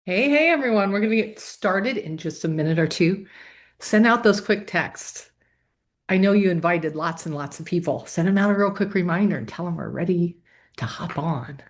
Hey, everyone. We're going to get started in just a minute or two. Send out those quick texts. I know you invited lots and lots of people. Send them out a real quick reminder and tell them we're ready to hop on.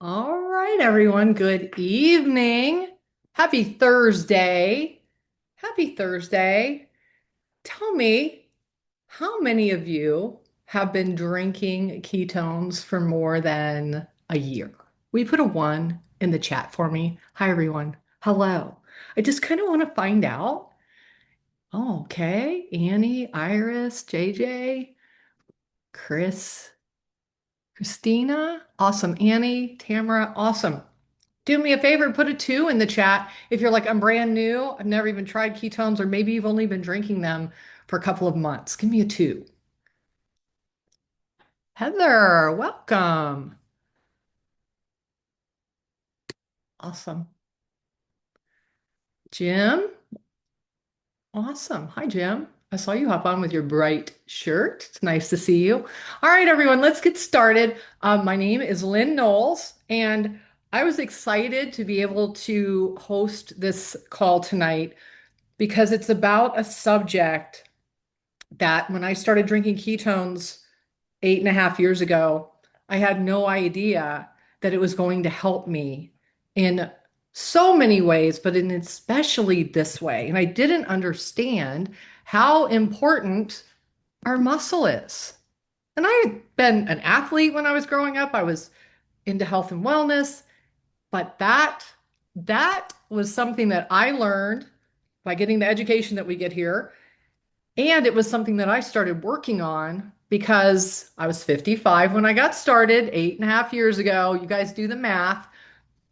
All right, everyone. Good evening. Happy Thursday. Happy Thursday. Tell me, how many of you have been drinking ketones for more than a year? Will you put a one in the chat for me? Hi, everyone. Hello. I just kind of want to find out. Oh, okay. Annie, Iris, JJ, Chris, Christina. Awesome. Annie, Tamara. Awesome. Do me a favor, put a two in the chat if you're like, I'm brand new. I've never even tried ketones, or maybe you've only been drinking them for a couple of months. Give me a two. Heather, welcome. Awesome. Jim, awesome. Hi, Jim. I saw you hop on with your bright shirt. It's nice to see you. All right, everyone, let's get started. My name is Lynn Knowles, and I was excited to be able to host this call tonight because it's about a subject that when I started drinking ketones 8.5 years ago, I had no idea that it was going to help me in so many ways, but in especially this way. And I didn't understand how important our muscle is. And I had been an athlete when I was growing up. I was into health and wellness, but that was something that I learned by getting the education that we get here. And it was something that I started working on because I was 55 when I got started 8.5 years ago. You guys do the math,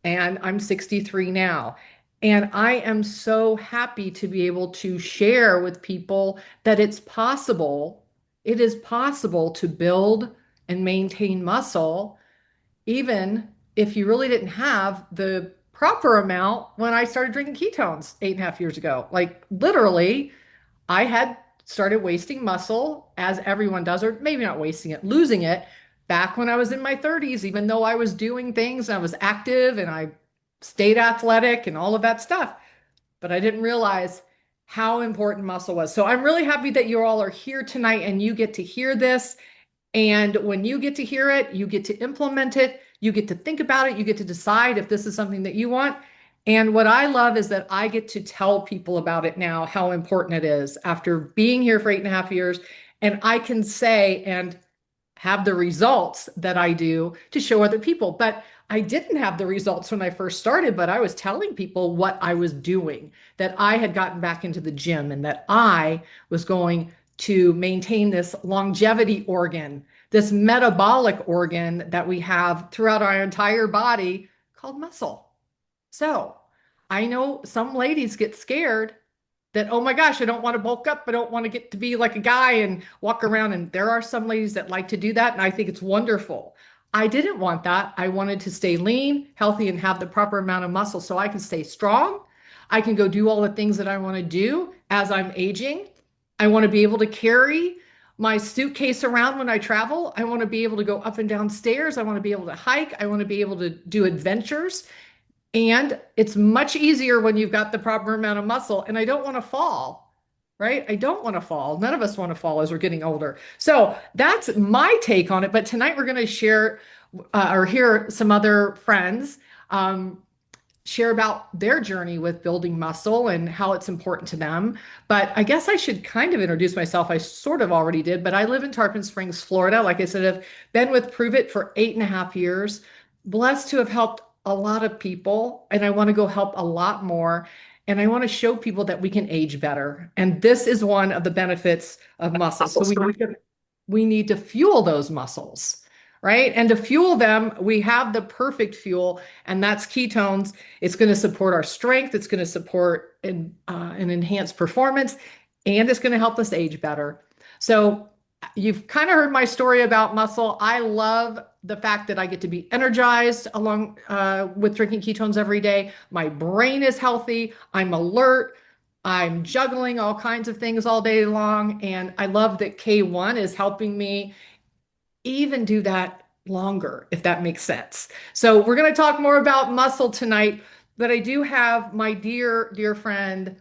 and I'm 63 now. And I am so happy to be able to share with people that it's possible, it is possible to build and maintain muscle, even if you really didn't have the proper amount when I started drinking ketones 8.5 years ago. Like literally, I had started wasting muscle as everyone does, or maybe not wasting it, losing it back when I was in my 30s, even though I was doing things and I was active and I stayed athletic and all of that stuff. But I didn't realize how important muscle was. So I'm really happy that you all are here tonight and you get to hear this. And when you get to hear it, you get to implement it, you get to think about it, you get to decide if this is something that you want. And what I love is that I get to tell people about it now, how important it is after being here for 8.5 years. And I can say and have the results that I do to show other people. But I didn't have the results when I first started, but I was telling people what I was doing, that I had gotten back into the gym and that I was going to maintain this longevity organ, this metabolic organ that we have throughout our entire body called muscle. So I know some ladies get scared that, oh my gosh, I don't want to bulk up. I don't want to get to be like a guy and walk around. And there are some ladies that like to do that. And I think it's wonderful. I didn't want that. I wanted to stay lean, healthy, and have the proper amount of muscle so I can stay strong. I can go do all the things that I want to do as I'm aging. I want to be able to carry my suitcase around when I travel. I want to be able to go up and down stairs. I want to be able to hike. I want to be able to do adventures. And it's much easier when you've got the proper amount of muscle. And I don't want to fall, right? I don't want to fall. None of us want to fall as we're getting older. So that's my take on it. But tonight we're going to share or hear some other friends um, share about their journey with building muscle and how it's important to them. But I guess I should kind of introduce myself. I sort of already did, but I live in Tarpon Springs, Florida. Like I said, I've been with Prove It for 8.5 years. Blessed to have helped a lot of people, and I want to go help a lot more. And I want to show people that we can age better. And this is one of the benefits of muscle. So we need to fuel those muscles, right? And to fuel them, we have the perfect fuel, and that's ketones. It's going to support our strength, it's going to support and enhance performance, and it's going to help us age better. So you've kind of heard my story about muscle. I love the fact that I get to be energized along with drinking ketones every day. My brain is healthy. I'm alert. I'm juggling all kinds of things all day long. And I love that K1 is helping me even do that longer, if that makes sense. So we're going to talk more about muscle tonight, but I do have my dear, dear friend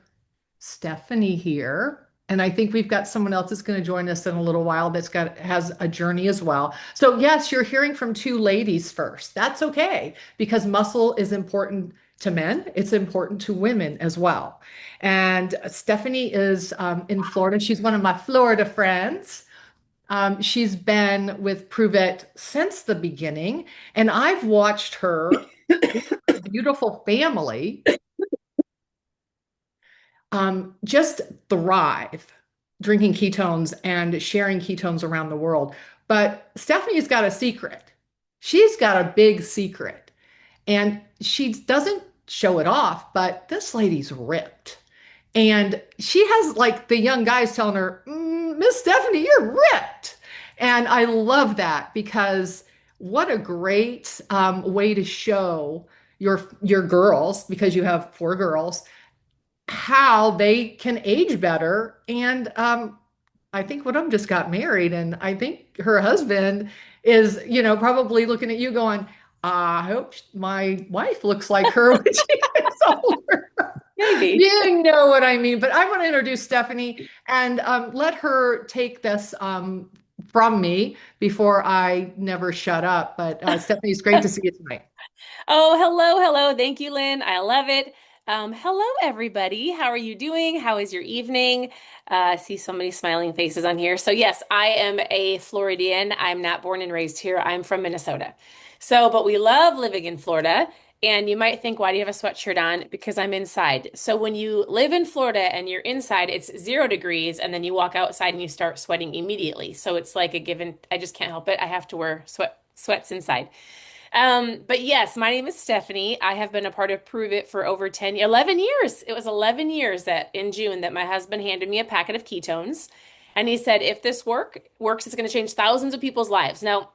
Stephanie here. And I think we've got someone else that's going to join us in a little while has a journey as well. So yes, you're hearing from two ladies first. That's okay because muscle is important to men. It's important to women as well. And Stephanie is in Florida. She's one of my Florida friends. She's been with Prove It since the beginning, and I've watched her beautiful family just thrive drinking ketones and sharing ketones around the world. But Stephanie's got a secret. She's got a big secret, and she doesn't show it off, but this lady's ripped. And she has like the young guys telling her, Miss Stephanie, you're ripped. And I love that because what a great way to show your girls, because you have four girls, how they can age better. And I think one of them just got married, and I think her husband is, probably looking at you going, I hope my wife looks like her when she gets older. Maybe. You know what I mean. But I want to introduce Stephanie and let her take this from me before I never shut up. But Stephanie, it's great to see you tonight. Oh, hello, hello. Thank you, Lynn. I love it. Hello, everybody. How are you doing? How is your evening? I see so many smiling faces on here. So, yes, I am a Floridian. I'm not born and raised here. I'm from Minnesota. So, but we love living in Florida. And you might think, why do you have a sweatshirt on? Because I'm inside. So, when you live in Florida and you're inside, it's 0 degrees, and then you walk outside and you start sweating immediately. So, it's like a given, I just can't help it. I have to wear sweats inside. But yes, my name is Stephanie. I have been a part of Prove It for over 11 years. It was 11 years that in June that my husband handed me a packet of ketones. And he said, if this works, it's going to change thousands of people's lives. Now,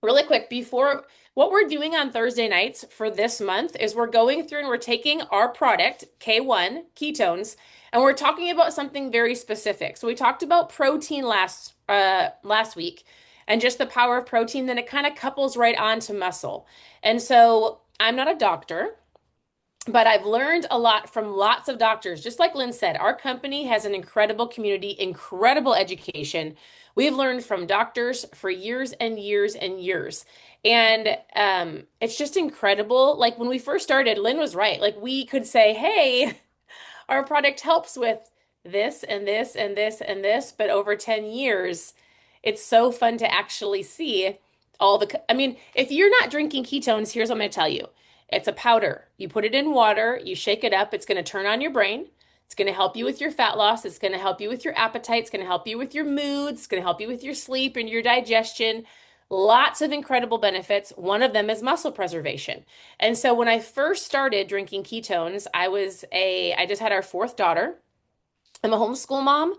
really quick, before what we're doing on Thursday nights for this month is we're going through and we're taking our product, K1 ketones, and we're talking about something very specific. So we talked about protein last week and just the power of protein, then it kind of couples right on to muscle. And so I'm not a doctor, but I've learned a lot from lots of doctors. Just like Lynn said, our company has an incredible community, incredible education. We've learned from doctors for years and years and years. And it's just incredible. Like when we first started, Lynn was right. Like we could say, hey, our product helps with this and this and this and this. But over 10 years, it's so fun to actually see I mean, if you're not drinking ketones, here's what I'm going to tell you. It's a powder. You put it in water, you shake it up, it's going to turn on your brain. It's going to help you with your fat loss. It's going to help you with your appetite. It's going to help you with your mood. It's going to help you with your sleep and your digestion. Lots of incredible benefits. One of them is muscle preservation. And so when I first started drinking ketones, I just had our fourth daughter. I'm a homeschool mom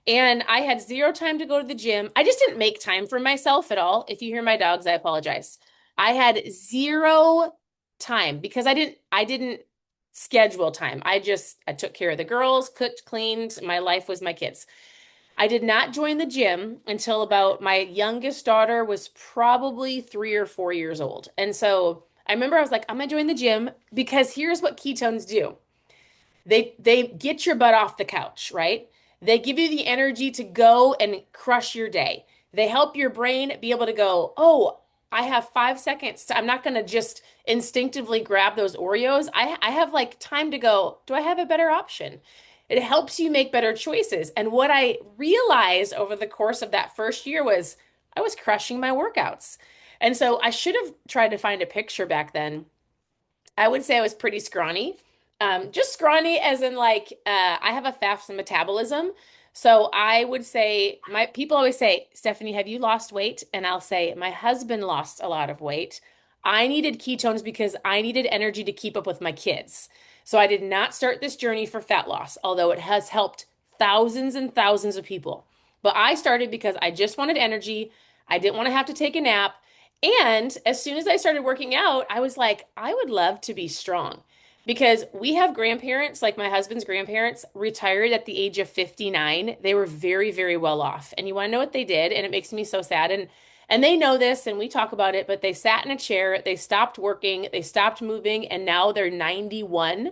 and I had zero time to go to the gym. I just didn't make time for myself at all. If you hear my dogs, I apologize. I had zero time because I didn't schedule time. I took care of the girls, cooked, cleaned. My life was my kids. I did not join the gym until about my youngest daughter was probably 3 or 4 years old. And so I remember I was like, I'm gonna join the gym because here's what ketones do. They get your butt off the couch, right? They give you the energy to go and crush your day. They help your brain be able to go, oh, I have 5 seconds. I'm not going to just instinctively grab those Oreos. I have like time to go, do I have a better option? It helps you make better choices. And what I realized over the course of that first year was I was crushing my workouts. And so I should have tried to find a picture back then. I would say I was pretty scrawny. Just scrawny as in like I have a fast metabolism. So I would say my people always say, Stephanie, have you lost weight? And I'll say, my husband lost a lot of weight. I needed ketones because I needed energy to keep up with my kids. So I did not start this journey for fat loss, although it has helped thousands and thousands of people. But I started because I just wanted energy. I didn't want to have to take a nap. And as soon as I started working out, I was like, I would love to be strong because we have grandparents, like my husband's grandparents, retired at the age of 59. They were very, very well off. And you want to know what they did? And it makes me so sad. And they know this and we talk about it, but they sat in a chair, they stopped working, they stopped moving, and now they're 91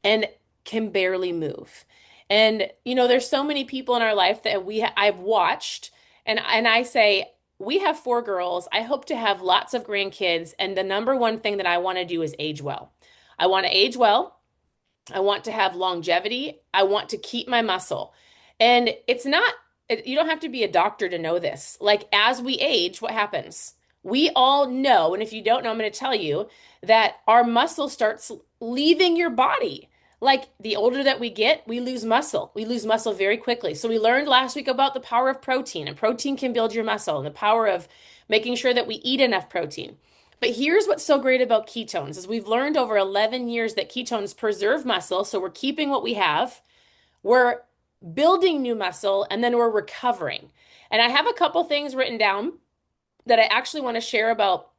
and can barely move. And there's so many people in our life that I've watched, and I say we have 4 girls. I hope to have lots of grandkids, and the number one thing that I want to do is age well. I want to age well. I want to have longevity. I want to keep my muscle. And it's not, you don't have to be a doctor to know this. Like, as we age, what happens? We all know, and if you don't know, I'm going to tell you that our muscle starts leaving your body. Like, the older that we get, we lose muscle. We lose muscle very quickly. So, we learned last week about the power of protein, and protein can build your muscle, and the power of making sure that we eat enough protein. But here's what's so great about ketones is we've learned over 11 years that ketones preserve muscle, so we're keeping what we have. We're building new muscle and then we're recovering. And I have a couple things written down that I actually want to share about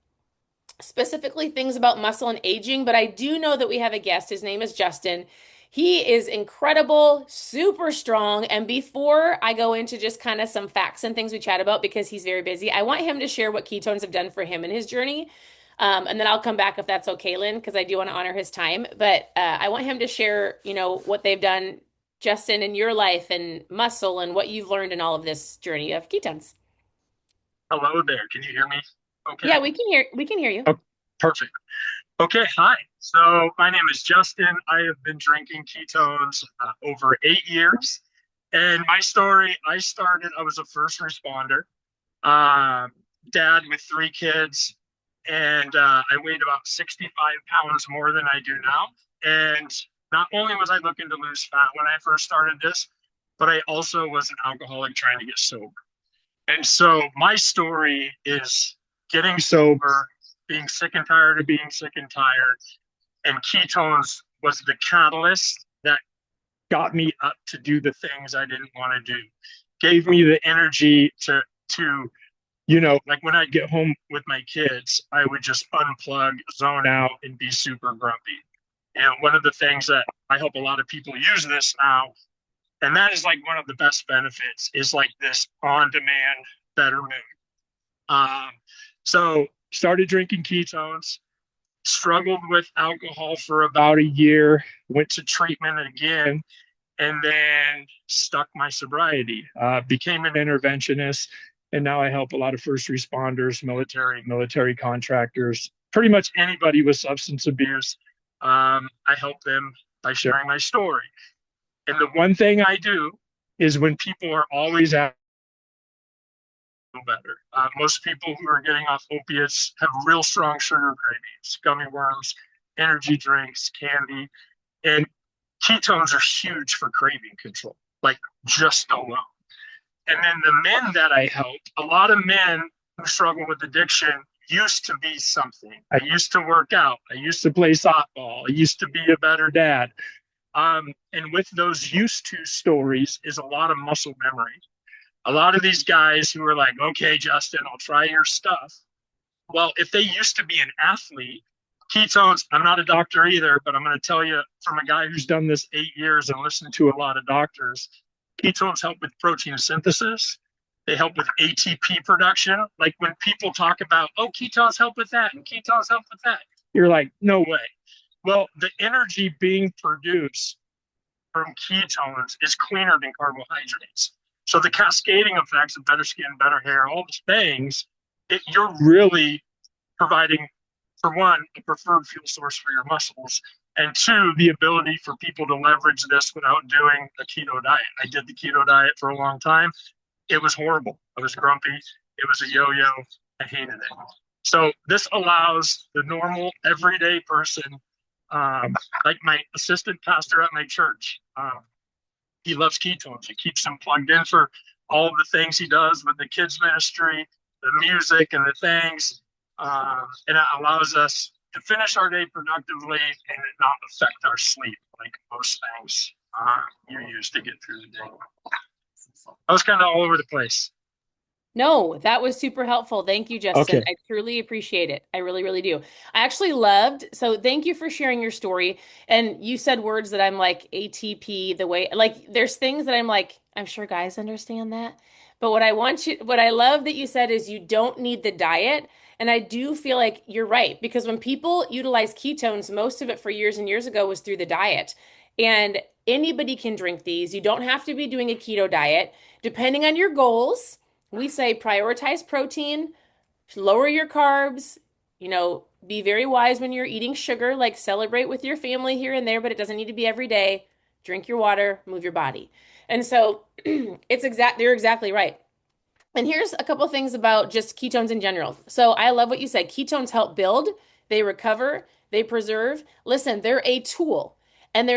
specifically things about muscle and aging, but I do know that we have a guest. His name is Justin. He is incredible, super strong. And before I go into just kind of some facts and things we chat about, because he's very busy, I want him to share what ketones have done for him in his journey. And then I'll come back if that's okay, Lynn, because I do want to honor his time. But I want him to share, what they've done, Justin, in your life and muscle and what you've learned in all of this journey of ketones. Hello there. Can you hear me? Okay. Yeah, we can hear you. Oh, perfect. Okay. Hi. So my name is Justin. I have been drinking ketones over 8 years. And my story, I was a first responder, um, dad with 3 kids, and I weighed about 65 pounds more than I do now. And not only was I looking to lose fat when I first started this, but I also was an alcoholic trying to get sober. And so my story is getting sober, being sick and tired of being sick and tired. And ketones was the catalyst that got me up to do the things I didn't want to do, gave me the energy to like when I'd get home with my kids, I would just unplug, zone out, and be super grumpy. And one of the things that I hope a lot of people use this now, and that is like one of the best benefits, is like this on-demand better mood. Um, so started drinking ketones, struggled with alcohol for about a year, went to treatment again, and then stuck my sobriety. Became an interventionist, and now I help a lot of first responders, military contractors, pretty much anybody with substance abuse. I help them by sharing my story. And the one thing I do is when people are always at better. Most people who are getting off opiates have real strong sugar cravings, gummy worms, energy drinks, candy, and ketones are huge for craving control, like just alone. And then the men that I help, a lot of men who struggle with addiction used to be something. I used to work out. I used to play softball. I used to be a better dad. And with those used to stories is a lot of muscle memory. A lot of these guys who are like, okay, Justin, I'll try your stuff. Well, if they used to be an athlete, Ketones, I'm not a doctor either, but I'm going to tell you from a guy who's done this 8 years and listened to a lot of doctors, ketones help with protein synthesis. They help with ATP production. Like when people talk about, oh, ketones help with that and ketones help with that, you're like, no way. Well, the energy being produced from ketones is cleaner than carbohydrates. So the cascading effects of better skin, better hair, all these things, you're really providing, for one, a preferred fuel source for your muscles, and two, the ability for people to leverage this without doing a keto diet. I did the keto diet for a long time. It was horrible. I was grumpy. It was a yo-yo. I hated it. So this allows the normal, everyday person, like my assistant pastor at my church. He loves ketones. It keeps him plugged in for all of the things he does with the kids ministry, the music, and the things. And it allows us to finish our day productively and it not affect our sleep like most things you use to get through the day. I was kind of all over the place. No, that was super helpful. Thank you, Justin. Okay. I truly appreciate it. I really, really do. I actually loved, so thank you for sharing your story. And you said words that I'm like ATP, the way, like there's things that I'm like, I'm sure guys understand that. But what I love that you said is you don't need the diet. And I do feel like you're right, because when people utilize ketones, most of it for years and years ago was through the diet. And anybody can drink these. You don't have to be doing a keto diet, depending on your goals. We say prioritize protein, lower your carbs, be very wise when you're eating sugar, like celebrate with your family here and there, but it doesn't need to be every day. Drink your water, move your body. And so they're exactly right. And here's a couple things about just ketones in general. So I love what you said. Ketones help build, they recover, they preserve. Listen, they're a tool. And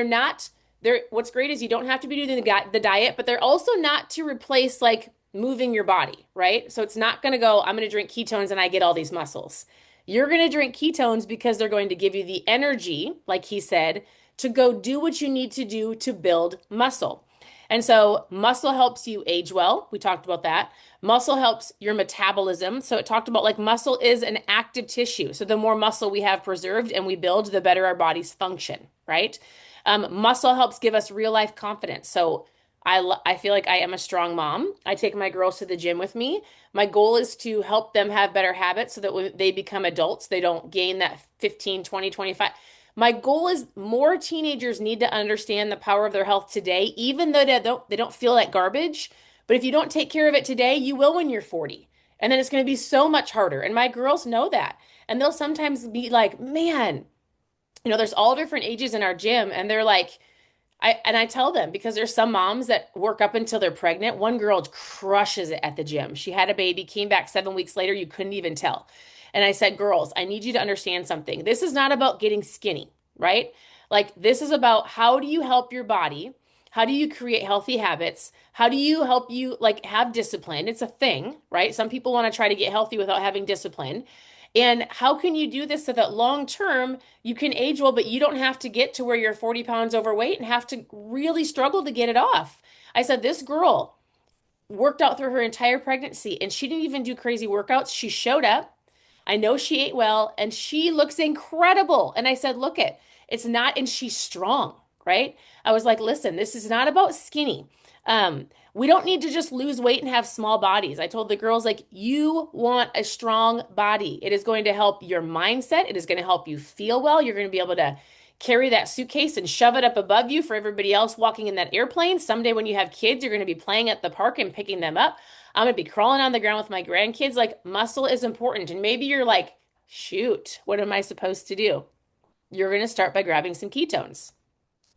what's great is you don't have to be doing the diet, but they're also not to replace like moving your body, right? So it's not going to go, I'm going to drink ketones and I get all these muscles. You're going to drink ketones because they're going to give you the energy, like he said, to go do what you need to do to build muscle. And so muscle helps you age well. We talked about that. Muscle helps your metabolism. So it talked about like muscle is an active tissue. So the more muscle we have preserved and we build, the better our bodies function, right? Muscle helps give us real life confidence. So I feel like I am a strong mom. I take my girls to the gym with me. My goal is to help them have better habits so that when they become adults, they don't gain that 15, 20, 25. My goal is more teenagers need to understand the power of their health today, even though they don't feel like garbage. But if you don't take care of it today, you will when you're 40. And then it's going to be so much harder. And my girls know that. And they'll sometimes be like, man, there's all different ages in our gym. And they're like, I tell them because there's some moms that work up until they're pregnant. One girl crushes it at the gym. She had a baby, came back 7 weeks later, you couldn't even tell. And I said, girls, I need you to understand something. This is not about getting skinny, right? Like this is about how do you help your body? How do you create healthy habits? How do you help you like have discipline? It's a thing, right? Some people want to try to get healthy without having discipline. And how can you do this so that long term you can age well, but you don't have to get to where you're 40 pounds overweight and have to really struggle to get it off? I said, this girl worked out through her entire pregnancy and she didn't even do crazy workouts. She showed up. I know she ate well and she looks incredible. And I said, look it's not, and she's strong, right? I was like, listen, this is not about skinny. We don't need to just lose weight and have small bodies. I told the girls, like, you want a strong body. It is going to help your mindset. It is going to help you feel well. You're going to be able to carry that suitcase and shove it up above you for everybody else walking in that airplane. Someday when you have kids, you're going to be playing at the park and picking them up. I'm going to be crawling on the ground with my grandkids. Like, muscle is important. And maybe you're like, shoot, what am I supposed to do? You're going to start by grabbing some ketones.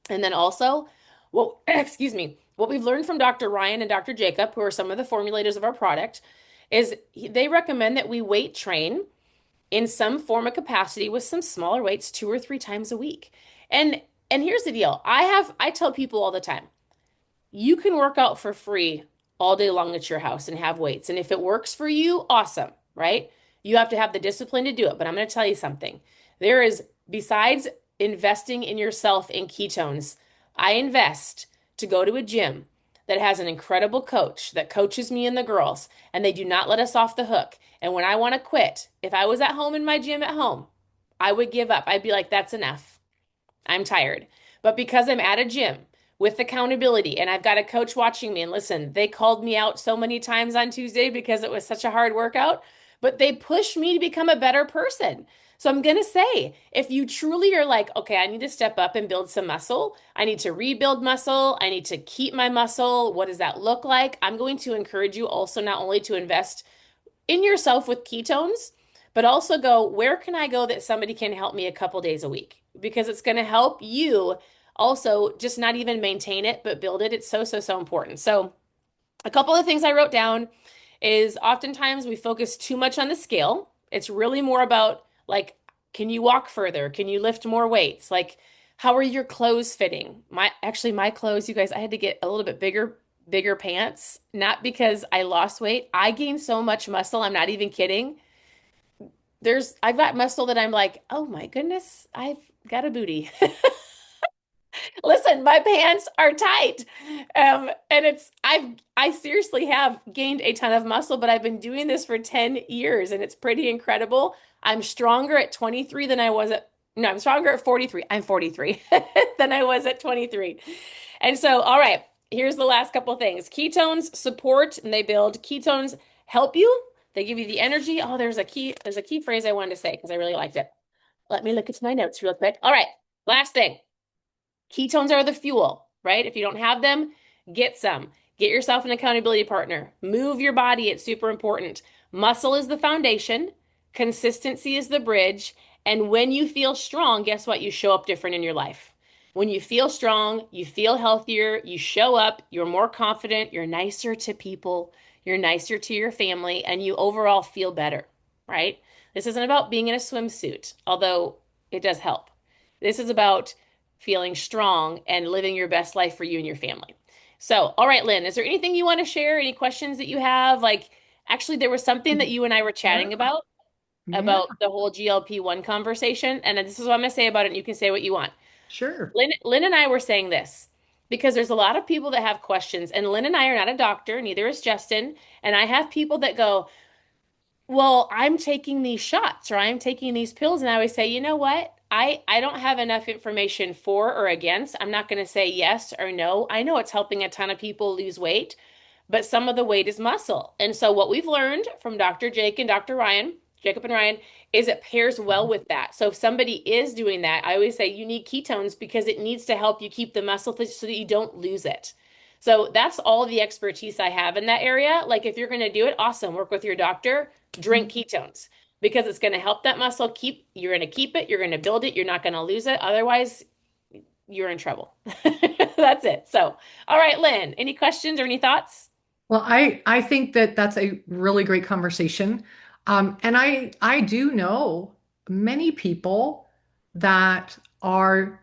And then also, well, excuse me, what we've learned from Dr. Ryan and Dr. Jacob, who are some of the formulators of our product, is they recommend that we weight train in some form of capacity with some smaller weights 2 or 3 times a week. And here's the deal. I tell people all the time, you can work out for free all day long at your house and have weights. And if it works for you, awesome, right? You have to have the discipline to do it. But I'm going to tell you something. There is, besides investing in yourself in ketones, I invest to go to a gym that has an incredible coach that coaches me and the girls, and they do not let us off the hook. And when I want to quit, if I was at home in my gym at home, I would give up. I'd be like, that's enough. I'm tired. But because I'm at a gym with accountability and I've got a coach watching me, and listen, they called me out so many times on Tuesday because it was such a hard workout, but they pushed me to become a better person. So I'm going to say, if you truly are like, okay, I need to step up and build some muscle, I need to rebuild muscle, I need to keep my muscle, what does that look like? I'm going to encourage you also not only to invest in yourself with ketones, but also go, where can I go that somebody can help me a couple days a week? Because it's going to help you also just not even maintain it, but build it. It's so, so, so important. So, a couple of things I wrote down is oftentimes we focus too much on the scale. It's really more about like, can you walk further? Can you lift more weights? Like, how are your clothes fitting? My clothes, you guys, I had to get a little bit bigger pants, not because I lost weight. I gained so much muscle. I'm not even kidding. I've got muscle that I'm like, oh my goodness, I've got a booty. Listen, my pants are tight. And I seriously have gained a ton of muscle, but I've been doing this for 10 years and it's pretty incredible. I'm stronger at 23 than I was at, no, I'm stronger at 43. I'm 43 than I was at 23. And so, all right, here's the last couple of things. Ketones support and they build. Ketones help you. They give you the energy. Oh, there's a key phrase I wanted to say because I really liked it. Let me look at my notes real quick. All right, last thing. Ketones are the fuel, right? If you don't have them, get some. Get yourself an accountability partner. Move your body. It's super important. Muscle is the foundation. Consistency is the bridge. And when you feel strong, guess what? You show up different in your life. When you feel strong, you feel healthier, you show up, you're more confident, you're nicer to people, you're nicer to your family, and you overall feel better, right? This isn't about being in a swimsuit, although it does help. This is about feeling strong and living your best life for you and your family. So, all right, Lynn, is there anything you want to share? Any questions that you have? Like, actually, there was something that you and I were Yeah. chatting Yeah, about the whole GLP-1 conversation. And this is what I'm going to say about it, and you can say what you want. sure. Lynn and I were saying this because there's a lot of people that have questions, and Lynn and I are not a doctor, neither is Justin. And I have people that go, well, I'm taking these shots or I'm taking these pills. And I always say, you know what? I don't have enough information for or against. I'm not going to say yes or no. I know it's helping a ton of people lose weight, but some of the weight is muscle. And so what we've learned from Dr. Jake and Dr. Ryan, Jacob and Ryan, is it pairs well with that. So if somebody is doing that, I always say you need ketones because it needs to help you keep the muscle so that you don't lose it. So that's all the expertise I have in that area. Like if you're going to do it, awesome. Work with your doctor, drink ketones because it's going to help that muscle you're going to keep it, you're going to build it, you're not going to lose it. Otherwise, you're in trouble. That's it. So, all right, Lynn, any questions or any thoughts? Well, I think that that's a really great conversation. And I do know many people that are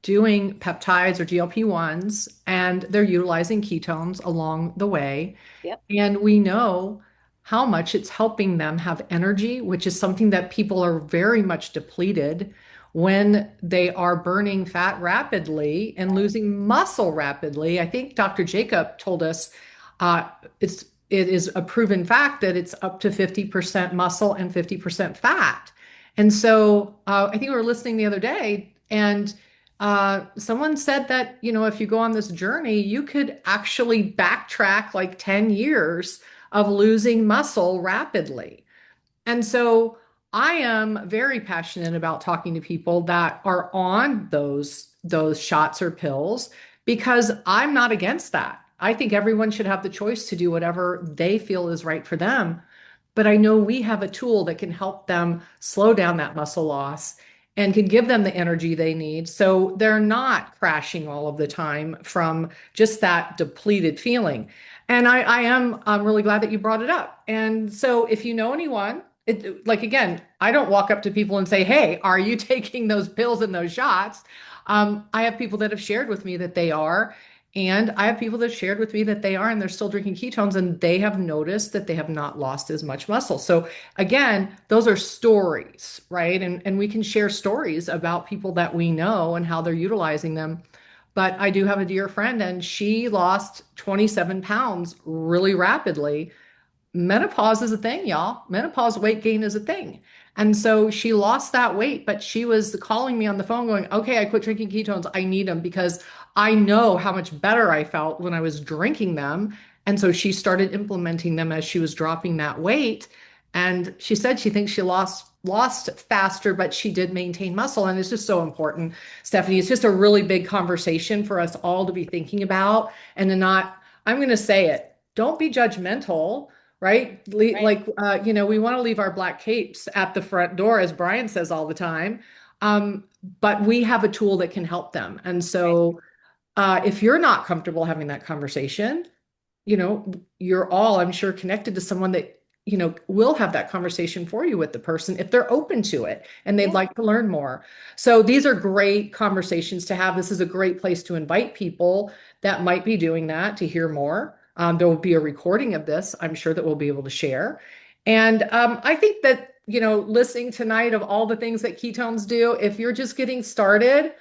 doing peptides or GLP-1s and they're utilizing ketones along the way. Yep. And we know how much it's helping them have energy, which is something that people are very much depleted when they are burning fat rapidly and losing muscle rapidly. I think Dr. Jacob told us uh, it is a proven fact that it's up to 50% muscle and 50% fat. And so I think we were listening the other day, and someone said that, if you go on this journey, you could actually backtrack like 10 years of losing muscle rapidly. And so I am very passionate about talking to people that are on those shots or pills because I'm not against that. I think everyone should have the choice to do whatever they feel is right for them. But I know we have a tool that can help them slow down that muscle loss and can give them the energy they need so they're not crashing all of the time from just that depleted feeling. And I am I'm really glad that you brought it up. And so if you know anyone, like again, I don't walk up to people and say, "Hey, are you taking those pills and those shots?" I have people that have shared with me that they are, and I have people that have shared with me that they are, and they're still drinking ketones, and they have noticed that they have not lost as much muscle. So again, those are stories, right? And we can share stories about people that we know and how they're utilizing them. But I do have a dear friend, and she lost 27 pounds really rapidly menopause is a thing, y'all. Menopause weight gain is a thing. And so she lost that weight, but she was calling me on the phone going, okay, I quit drinking ketones. I need them because I know how much better I felt when I was drinking them. And so she started implementing them as she was dropping that weight. And she said she thinks she lost faster, but she did maintain muscle. And it's just so important, Stephanie. It's just a really big conversation for us all to be thinking about and to not, I'm going to say it, don't be judgmental, right? Right. Like, we want to leave our black capes at the front door, as Brian says all the time. Um, but we have a tool that can help them. And Right. so, if you're not comfortable having that conversation, you're all, I'm sure, connected to someone that, will have that conversation for you with the person if they're open to it and they'd Yeah. like to learn more. So these are great conversations to have. This is a great place to invite people that might be doing that to hear more. There will be a recording of this, I'm sure, that we'll be able to share. And I think that, listening tonight of all the things that ketones do, if you're just getting started,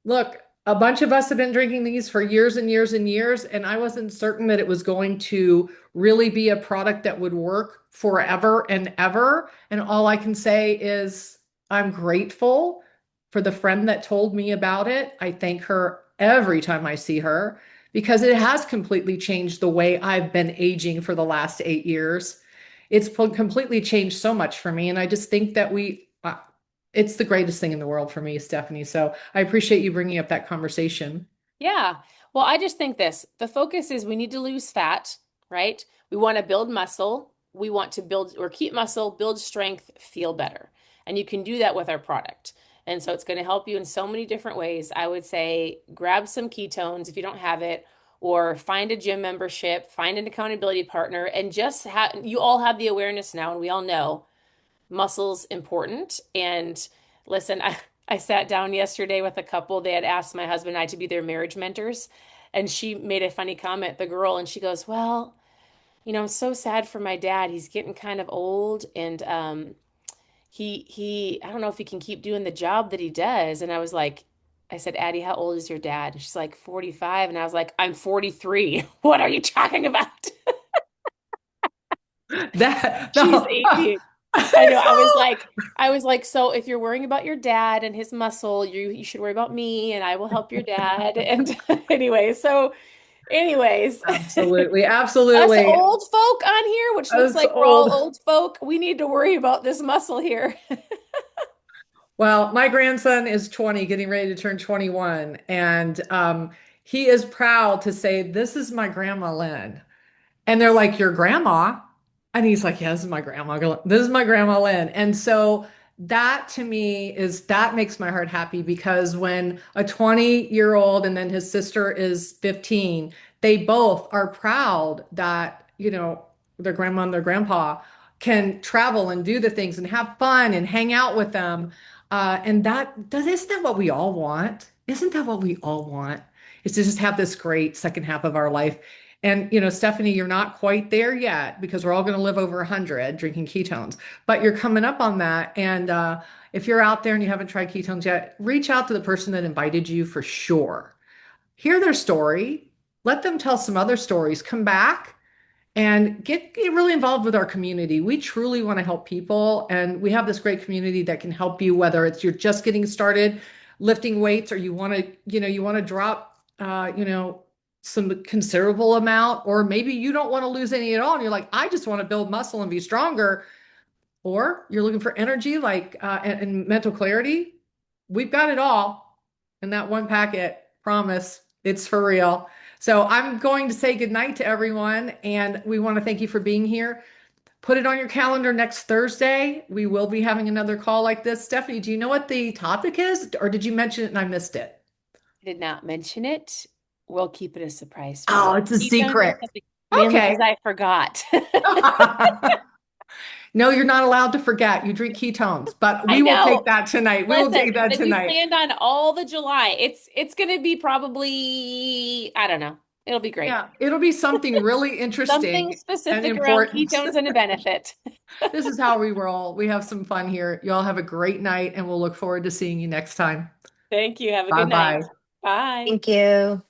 look, a bunch of us have been drinking these for years and years and years, and I wasn't certain that it was going to really be a product that would work forever and ever. And all I can say is I'm grateful for the friend that told me about it. I thank her every time I see her because it has completely changed the way I've been aging for the last 8 years. It's completely changed so much for me. And I just think that it's the greatest thing in the world for me, Stephanie. So I appreciate you bringing up that conversation. Yeah. Well, I just think this, the focus is we need to lose fat, right? We want to build muscle. We want to build or keep muscle, build strength, feel better. And you can do that with our product. And so it's going to help you in so many different ways. I would say grab some ketones if you don't have it, or find a gym membership, find an accountability partner, and just have you all have the awareness now, and we all know muscle's important. And listen, I sat down yesterday with a couple. They had asked my husband and I to be their marriage mentors. And she made a funny comment, the girl, and she goes, well, I'm so sad for my dad. He's getting kind of old and he I don't know if he can keep doing the job that he does. And I said, Addie, how old is your dad? And she's like 45. And I was like, I'm 43. What are you talking about? That She's no. 18. I know. I was like, so if you're worrying about your dad and his muscle, you should worry about me and I will help your dad. And anyways, Absolutely, us absolutely. old folk on here, which looks Us like we're all old. old folk, we need to worry about this muscle here. Well, my grandson is 20, getting ready to turn 21, and he is proud to say, "This is my grandma Lynn." And they're like, "Your grandma?" And he's like, "Yeah, this is my grandma. This is my grandma Lynn." And so that to me that makes my heart happy because when a 20-year-old and then his sister is 15, they both are proud that, their grandma and their grandpa can travel and do the things and have fun and hang out with them. And that isn't that what we all want? Isn't that what we all want? Is to just have this great second half of our life. And, Stephanie, you're not quite there yet because we're all going to live over 100 drinking ketones, but you're coming up on that. And if you're out there and you haven't tried ketones yet, reach out to the person that invited you for sure. Hear their story. Let them tell some other stories. Come back and get really involved with our community. We truly want to help people, and we have this great community that can help you, whether it's you're just getting started lifting weights or you want to drop some considerable amount, or maybe you don't want to lose any at all and you're like, I just want to build muscle and be stronger, or you're looking for energy like and mental clarity. We've got it all in that one packet. Promise, it's for real. So I'm going to say goodnight to everyone, and we want to thank you for being here. Put it on your calendar next Thursday. We will be having another call like this. Stephanie, do you know what the topic is, or did you mention it and I missed it? I did not mention it. We'll keep it a surprise for you. Oh, it's a Ketones are secret. something mainly Okay. because I forgot. No, you're not allowed to forget. You drink ketones, but I we will take know. that tonight. We will Listen, take that and we tonight. planned on all the July. It's gonna be probably, I don't know. It'll be great. Yeah, it'll be something really Something interesting and specific around important. ketones and a benefit. This is how we roll. We have some fun here. You all have a great night, and we'll look forward to seeing you next time. Thank you. Have a Bye good night. bye. Bye. Thank you.